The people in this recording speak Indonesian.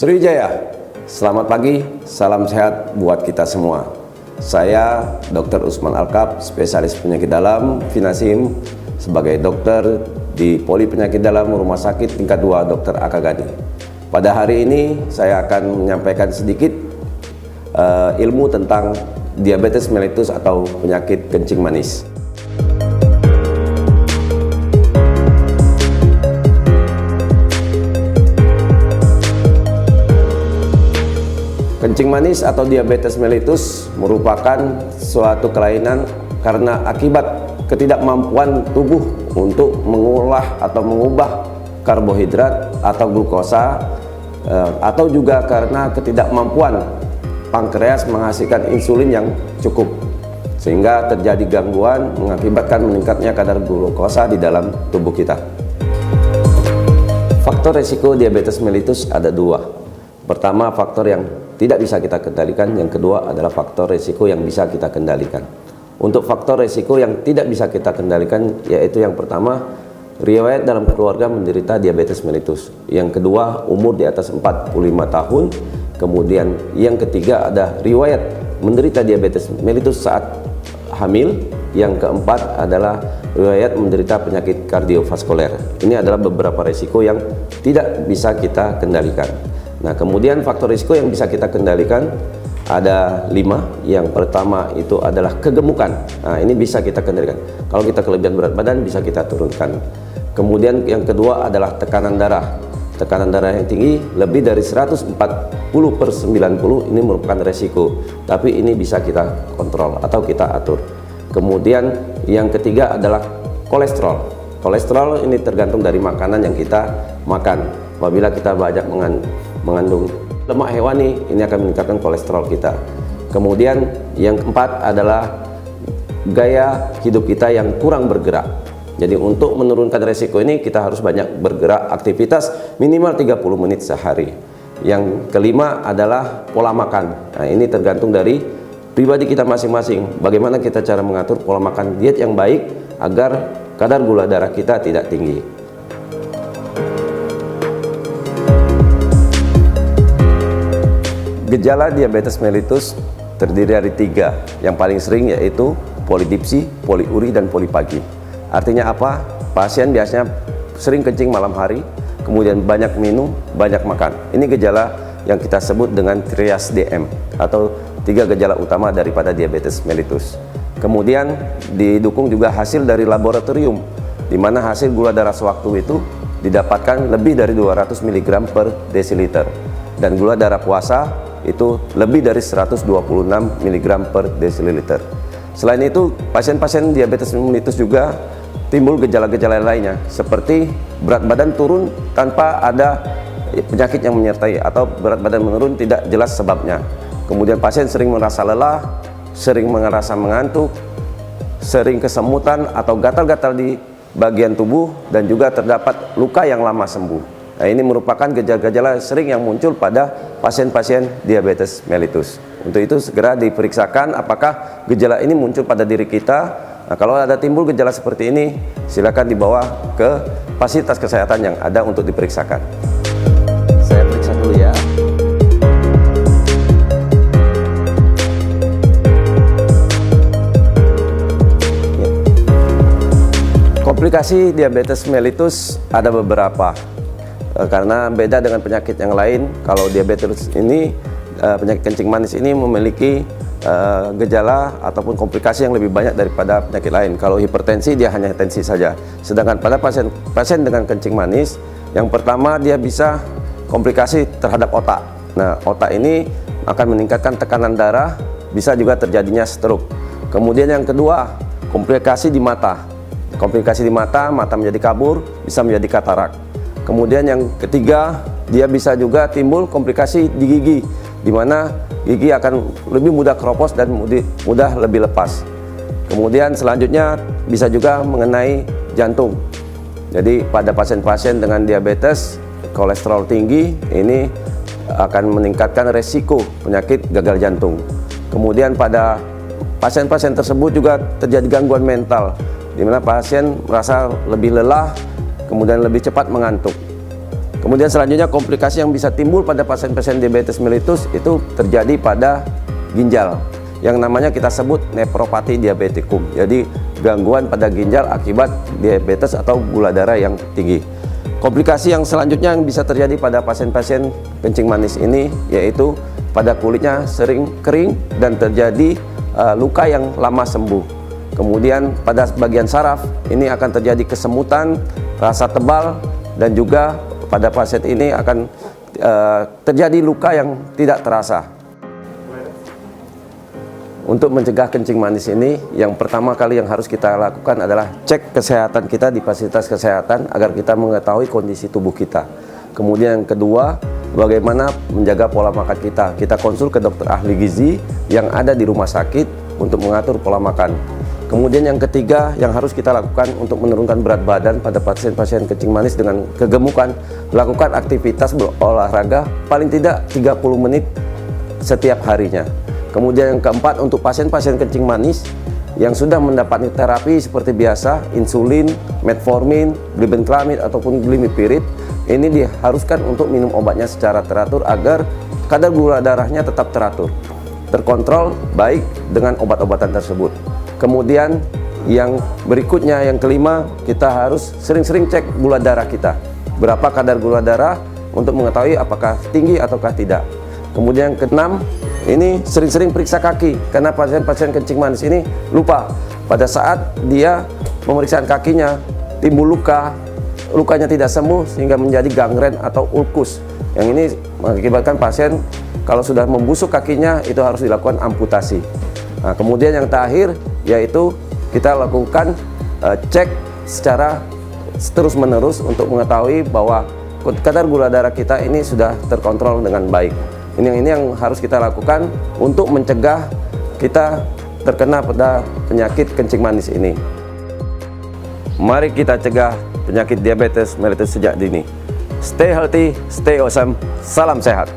Sriwijaya, selamat pagi, salam sehat buat kita semua. Saya Dr. Usman Alkap, spesialis penyakit dalam, Vinasim, sebagai dokter di Poli Penyakit Dalam Rumah Sakit Tingkat 2 Dr. Aka Gani. Pada hari ini saya akan menyampaikan sedikit ilmu tentang diabetes mellitus atau penyakit kencing manis. Kencing manis atau diabetes mellitus merupakan suatu kelainan karena akibat ketidakmampuan tubuh untuk mengolah atau mengubah karbohidrat atau glukosa, atau juga karena ketidakmampuan pankreas menghasilkan insulin yang cukup, sehingga terjadi gangguan mengakibatkan meningkatnya kadar glukosa di dalam tubuh kita. Faktor resiko diabetes mellitus ada dua. Pertama, faktor yang tidak bisa kita kendalikan. Yang kedua adalah faktor resiko yang bisa kita kendalikan. Untuk faktor resiko yang tidak bisa kita kendalikan, yaitu yang pertama, riwayat dalam keluarga menderita diabetes mellitus. Yang kedua, umur di atas 45 tahun. Kemudian yang ketiga ada riwayat menderita diabetes mellitus saat hamil. Yang keempat adalah riwayat menderita penyakit kardiovaskuler. Ini adalah beberapa resiko yang tidak bisa kita kendalikan. Nah, kemudian faktor risiko yang bisa kita kendalikan ada 5. Yang pertama itu adalah kegemukan. Nah, ini bisa kita kendalikan. Kalau kita kelebihan berat badan bisa kita turunkan. Kemudian yang kedua adalah tekanan darah. Tekanan darah yang tinggi lebih dari 140/90 ini merupakan resiko. Tapi ini bisa kita kontrol atau kita atur. Kemudian yang ketiga adalah kolesterol. Kolesterol ini tergantung dari makanan yang kita makan. Apabila kita banyak mengandung lemak hewani, ini akan meningkatkan kolesterol kita. Kemudian yang keempat adalah gaya hidup kita yang kurang bergerak. Jadi untuk menurunkan resiko ini kita harus banyak bergerak, aktivitas minimal 30 menit sehari. Yang kelima adalah pola makan. Nah, ini tergantung dari pribadi kita masing-masing. Bagaimana kita cara mengatur pola makan diet yang baik agar kadar gula darah kita tidak tinggi. Gejala diabetes mellitus terdiri dari 3. Yang paling sering yaitu polidipsi, poliuri, dan polipagi. Artinya apa? Pasien biasanya sering kencing malam hari, kemudian banyak minum, banyak makan. Ini gejala yang kita sebut dengan trias DM atau 3 gejala utama daripada diabetes mellitus. Kemudian didukung juga hasil dari laboratorium, di mana hasil gula darah sewaktu itu didapatkan lebih dari 200 mg per desiliter, dan gula darah puasa itu lebih dari 126 mg per desiliter. Selain itu, pasien-pasien diabetes mellitus juga timbul gejala-gejala lainnya, seperti berat badan turun tanpa ada penyakit yang menyertai, atau berat badan menurun tidak jelas sebabnya. Kemudian pasien sering merasa lelah, sering merasa mengantuk, sering kesemutan atau gatal-gatal di bagian tubuh, dan juga terdapat luka yang lama sembuh. Nah, ini merupakan gejala-gejala sering yang muncul pada pasien-pasien diabetes mellitus. Untuk itu segera diperiksakan apakah gejala ini muncul pada diri kita. Nah, kalau ada timbul gejala seperti ini, silakan dibawa ke fasilitas kesehatan yang ada untuk diperiksakan. Saya periksa dulu ya. Komplikasi diabetes mellitus ada beberapa. Karena beda dengan penyakit yang lain, kalau diabetes ini, penyakit kencing manis ini memiliki gejala ataupun komplikasi yang lebih banyak daripada penyakit lain. Kalau hipertensi dia hanya tensi saja. Sedangkan pada pasien dengan kencing manis, yang pertama dia bisa komplikasi terhadap otak. Nah, otak ini akan meningkatkan tekanan darah, bisa juga terjadinya stroke. Kemudian yang kedua, komplikasi di mata. Komplikasi di mata, mata menjadi kabur, bisa menjadi katarak. Kemudian yang ketiga, dia bisa juga timbul komplikasi di gigi, di mana gigi akan lebih mudah keropos dan mudah lebih lepas. Kemudian selanjutnya bisa juga mengenai jantung. Jadi pada pasien-pasien dengan diabetes, kolesterol tinggi, ini akan meningkatkan resiko penyakit gagal jantung. Kemudian pada pasien-pasien tersebut juga terjadi gangguan mental, di mana pasien merasa lebih lelah, kemudian lebih cepat mengantuk. Kemudian selanjutnya komplikasi yang bisa timbul pada pasien-pasien diabetes mellitus itu terjadi pada ginjal, yang namanya kita sebut nefropati diabetikum. Jadi gangguan pada ginjal akibat diabetes atau gula darah yang tinggi. Komplikasi yang selanjutnya yang bisa terjadi pada pasien-pasien kencing manis ini yaitu pada kulitnya sering kering dan terjadi luka yang lama sembuh. Kemudian pada bagian saraf ini akan terjadi kesemutan, rasa tebal, dan juga pada pasien ini akan terjadi luka yang tidak terasa. Untuk mencegah kencing manis ini, yang pertama kali yang harus kita lakukan adalah cek kesehatan kita di fasilitas kesehatan agar kita mengetahui kondisi tubuh kita. Kemudian yang kedua, bagaimana menjaga pola makan kita. Kita konsul ke dokter ahli gizi yang ada di rumah sakit untuk mengatur pola makan. Kemudian yang ketiga yang harus kita lakukan untuk menurunkan berat badan pada pasien-pasien kencing manis dengan kegemukan, lakukan aktivitas berolahraga paling tidak 30 menit setiap harinya. Kemudian yang keempat, untuk pasien-pasien kencing manis yang sudah mendapat terapi seperti biasa, insulin, metformin, glibenclamid ataupun glimepiride, ini diharuskan untuk minum obatnya secara teratur agar kadar gula darahnya tetap teratur, terkontrol baik dengan obat-obatan tersebut. Kemudian yang berikutnya, yang kelima, kita harus sering-sering cek gula darah kita. Berapa kadar gula darah untuk mengetahui apakah tinggi ataukah tidak. Kemudian yang keenam, ini sering-sering periksa kaki, karena pasien-pasien kencing manis ini lupa pada saat dia pemeriksaan kakinya timbul luka, lukanya tidak sembuh sehingga menjadi gangren atau ulkus. Yang ini mengakibatkan pasien kalau sudah membusuk kakinya itu harus dilakukan amputasi. Nah, kemudian yang terakhir yaitu kita lakukan cek secara terus-menerus untuk mengetahui bahwa kadar gula darah kita ini sudah terkontrol dengan baik. Ini yang harus kita lakukan untuk mencegah kita terkena pada penyakit kencing manis ini. Mari kita cegah penyakit diabetes mellitus sejak dini. Stay healthy, stay awesome, salam sehat.